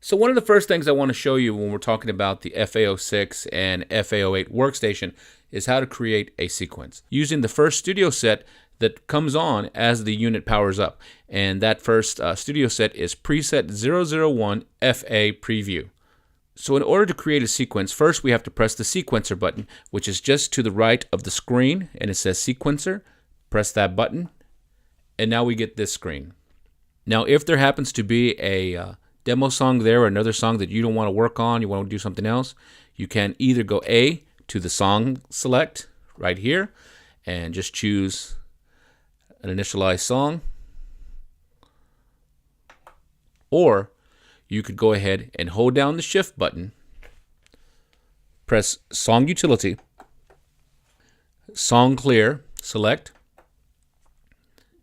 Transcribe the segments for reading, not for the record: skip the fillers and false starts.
So one of the first things I want to show you when we're talking about the FA06 and FA08 workstation is how to create a sequence using the first studio set that comes on as the unit powers up. And that first studio set is preset 001 FA preview. So in order to create a sequence, first we have to press the sequencer button, which is just to the right of the screen, and it says sequencer. Press that button, and now we get this screen. Now if there happens to be a demo song there or another song that you don't want to work on, you want to do something else, you can either go A to the song select right here and just choose an initialized song, or you could go ahead and hold down the shift button, press song utility, song clear, select,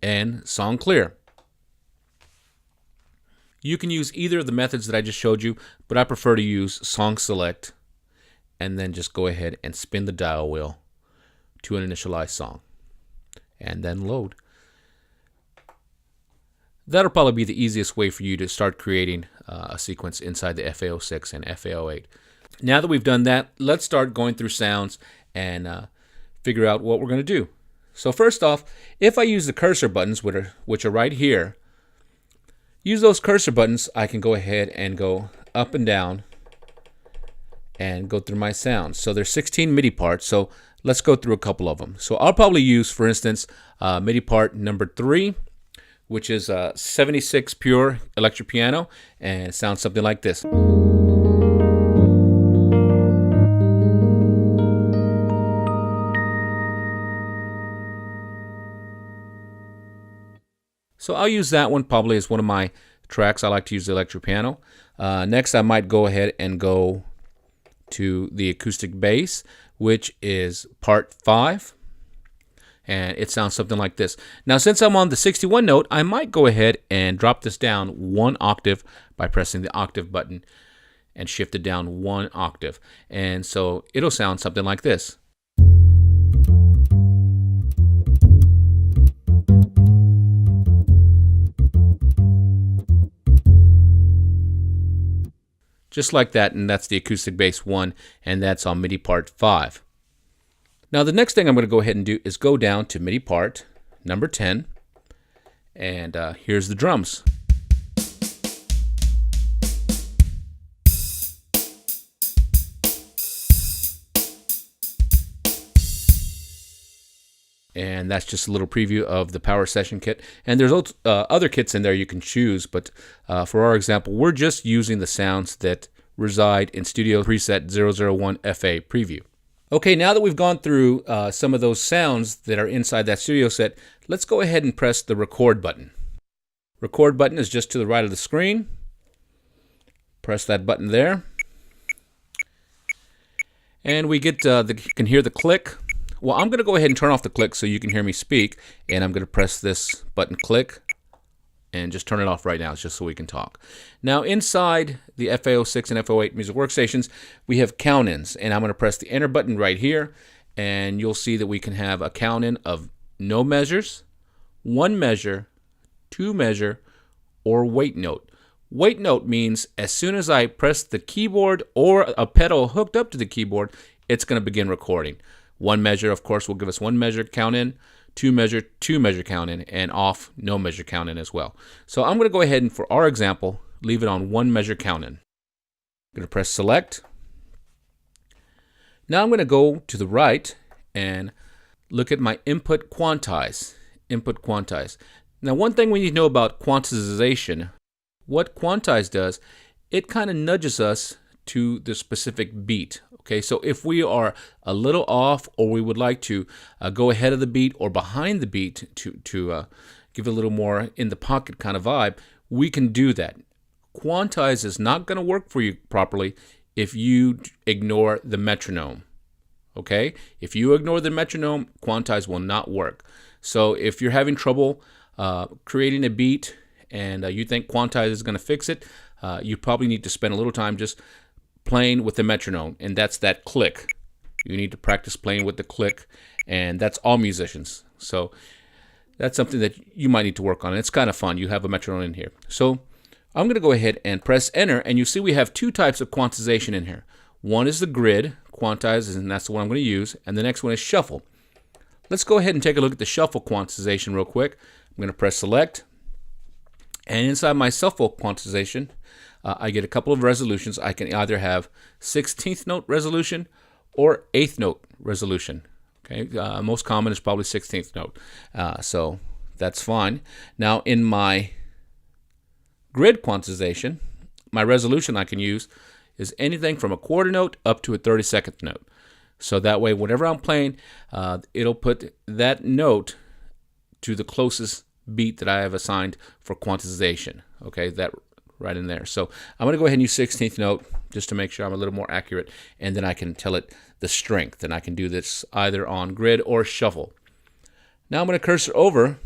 and song clear. You can use either of the methods that I just showed you, but I prefer to use song select and then just go ahead and spin the dial wheel to an initialized song and then load. That'll probably be the easiest way for you to start creating a sequence inside the FA06 and FA08. Now that we've done that, let's start going through sounds and figure out what we're going to do. So first off, if I use the cursor buttons, which are right here, use those cursor buttons, I can go ahead and go up and down and go through my sounds. So there's 16 MIDI parts, so let's go through a couple of them. So I'll probably use, for instance, MIDI part number 3, which is 76 pure electric piano, and it sounds something like this. So I'll use that one probably as one of my tracks. I like to use the electric piano. Next, I might go ahead and go to the acoustic bass, which is part 5. And it sounds something like this. Now, since I'm on the 61 note, I might go ahead and drop this down 1 octave by pressing the octave button and shift it down 1 octave. And so it'll sound something like this. Just like that, and that's the acoustic bass 1, and that's on MIDI part 5. Now the next thing I'm going to go ahead and do is go down to MIDI part number 10, and here's the drums. And that's just a little preview of the power session kit. And there's other kits in there you can choose, but for our example, we're just using the sounds that reside in Studio Preset 001 FA Preview. Okay, now that we've gone through some of those sounds that are inside that studio set, let's go ahead and press the record button. Record button is just to the right of the screen. Press that button there. And we get, you can hear the click. Well, I'm going to go ahead and turn off the click so you can hear me speak, and I'm going to press this button click and just turn it off right now just so we can talk. Now inside the FA06 and FA08 music workstations, we have count-ins, and I'm going to press the enter button right here, and you'll see that we can have a count-in of no measures, 1 measure, 2 measure, or wait note. Wait note means as soon as I press the keyboard or a pedal hooked up to the keyboard, it's going to begin recording. 1 measure, of course, will give us 1 measure count in, 2 measure, 2 measure count in, and off, no measure count in as well. So I'm going to go ahead and, for our example, leave it on 1 measure count in. I'm going to press select. Now I'm going to go to the right and look at my input quantize. Input quantize. Now one thing we need to know about quantization, what quantize does, it kind of nudges us to the specific beat. Okay, so if we are a little off, or we would like to go ahead of the beat or behind the beat to give a little more in the pocket kind of vibe, we can do that. Quantize is not going to work for you properly if you ignore the metronome. Okay, if you ignore the metronome, quantize will not work. So if you're having trouble creating a beat and you think quantize is going to fix it, you probably need to spend a little time just playing with the metronome, and that's that click. You need to practice playing with the click, and that's all musicians. So that's something that you might need to work on. It's kind of fun. You have a metronome in here. So I'm going to go ahead and press enter, and you see we have two types of quantization in here. One is the grid, quantize, and that's the one I'm going to use, and the next one is shuffle. Let's go ahead and take a look at the shuffle quantization real quick. I'm going to press select, and inside my shuffle quantization, I get a couple of resolutions. I can either have 16th note resolution or 8th note resolution. Okay, most common is probably 16th note, so that's fine. Now in my grid quantization, my resolution I can use is anything from a quarter note up to a 32nd note. So that way, whenever I'm playing, it'll put that note to the closest beat that I have assigned for quantization. Okay, that right in there. So I'm going to go ahead and use 16th note just to make sure I'm a little more accurate, and then I can tell it the strength, and I can do this either on grid or shuffle. Now I'm going to cursor over,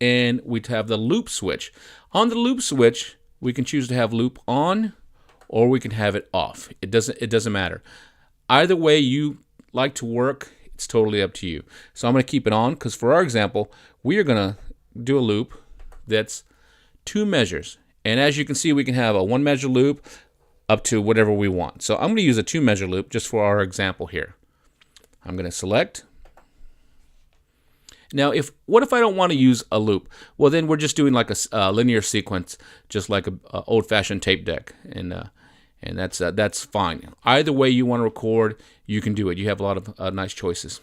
and we have the loop switch. On the loop switch, we can choose to have loop on, or we can have it off. It doesn't matter. Either way you like to work, it's totally up to you. So I'm going to keep it on because for our example, we are going to do a loop that's 2 measures. And as you can see, we can have a 1 measure loop up to whatever we want. So I'm going to use a 2 measure loop just for our example here. I'm going to select. Now, what if I don't want to use a loop? Well, then we're just doing like a linear sequence, just like a old-fashioned tape deck, and that's fine. Either way you want to record, you can do it. You have a lot of nice choices.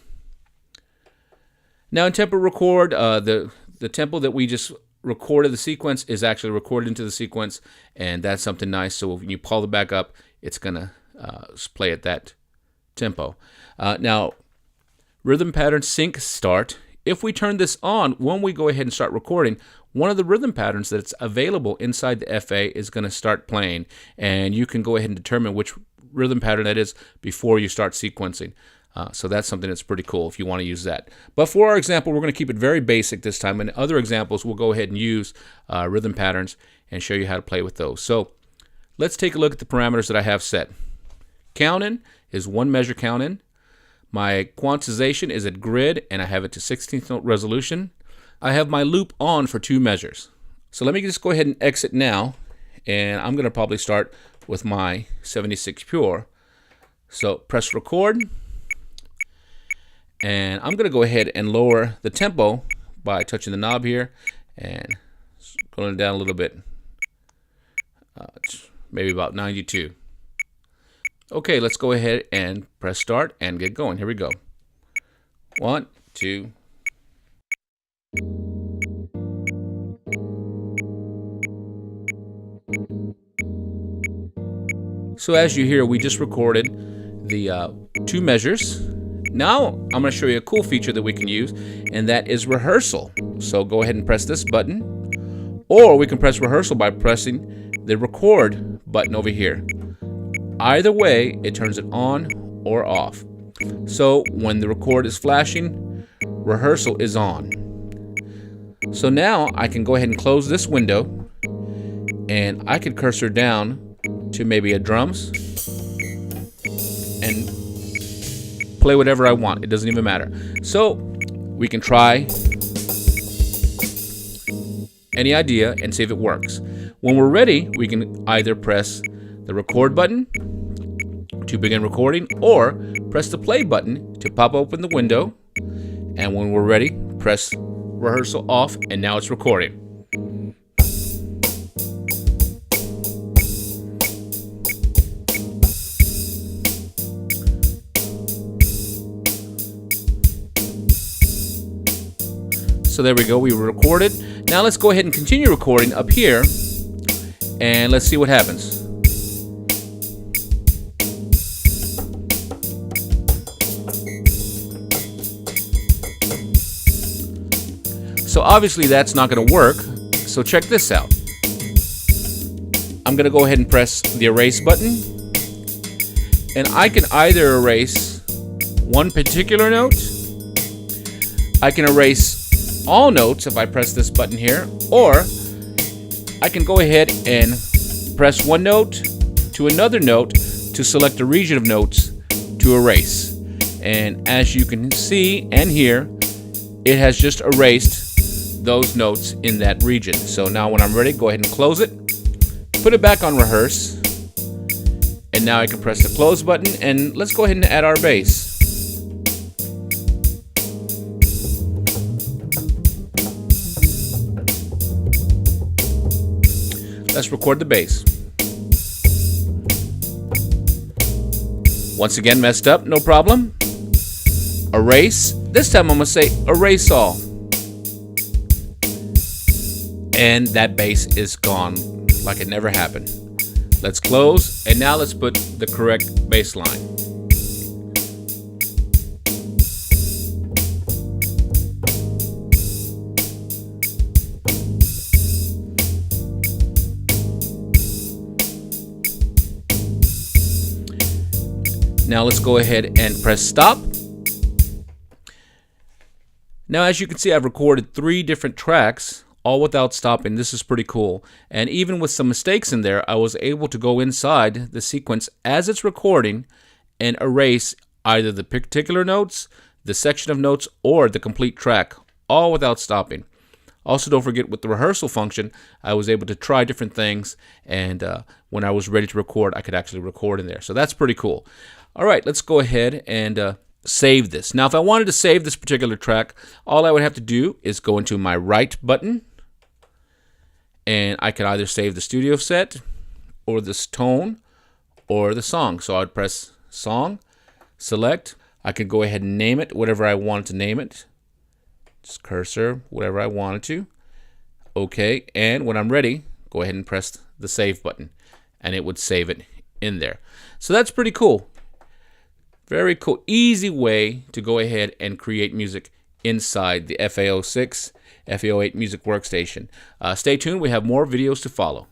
Now, in tempo record, the tempo that we just recorded the sequence is actually recorded into the sequence, and that's something nice. So when you pull it back up, it's gonna play at that tempo. Now, rhythm pattern sync start. If we turn this on, when we go ahead and start recording, one of the rhythm patterns that's available inside the FA is going to start playing, and you can go ahead and determine which rhythm pattern that is before you start sequencing. So that's something that's pretty cool if you want to use that. But for our example, we're going to keep it very basic this time. In other examples, we'll go ahead and use rhythm patterns and show you how to play with those. So let's take a look at the parameters that I have set. Count in is 1 measure count in. My quantization is at grid, and I have it to 16th note resolution. I have my loop on for 2 measures. So let me just go ahead and exit now, and I'm going to probably start with my 76 pure. So press record, and I'm going to go ahead and lower the tempo by touching the knob here and going down a little bit, maybe about 92. Okay, let's go ahead and press start and get going. Here we go. 1, 2. So as you hear, we just recorded the 2 measures. Now I'm going to show you a cool feature that we can use, and that is rehearsal. So go ahead and press this button, or we can press rehearsal by pressing the record button over here. Either way, it turns it on or off. So when the record is flashing, rehearsal is on. So now I can go ahead and close this window, and I could cursor down to maybe a drums and play whatever I want. It doesn't even matter. So we can try any idea and see if it works. When we're ready, we can either press the record button to begin recording, or press the play button to pop open the window, and when we're ready, press rehearsal off, and now it's recording. So there we go, we recorded. Now let's go ahead and continue recording up here, and let's see what happens. So obviously that's not going to work, so check this out. I'm going to go ahead and press the erase button, and I can either erase one particular note, I can erase all notes if I press this button here, or I can go ahead and press one note to another note to select a region of notes to erase. And as you can see and hear, it has just erased those notes in that region. So now when I'm ready, go ahead and close it, Put it back on rehearse. And now I can press the close button, and let's go ahead and add our bass. Let's record the bass. Once again, messed up, no problem. Erase. This time I'm going to say erase all. And that bass is gone like it never happened. Let's close, and now let's put the correct bass line. Now let's go ahead and press stop. Now as you can see, I've recorded 3 different tracks, all without stopping. This is pretty cool. And even with some mistakes in there, I was able to go inside the sequence as it's recording and erase either the particular notes, the section of notes, or the complete track, all without stopping. Also, don't forget with the rehearsal function, I was able to try different things, and when I was ready to record, I could actually record in there. So that's pretty cool. All right, let's go ahead and save this. Now, if I wanted to save this particular track, all I would have to do is go into my right button, and I can either save the studio set, or this tone, or the song. So I'd press song, select. I could go ahead and name it whatever I wanted to name it. Just cursor, whatever I wanted to. Okay, and when I'm ready, go ahead and press the save button, and it would save it in there. So that's pretty cool. Very cool, easy way to go ahead and create music inside the FA06, FA08 music workstation. Stay tuned, we have more videos to follow.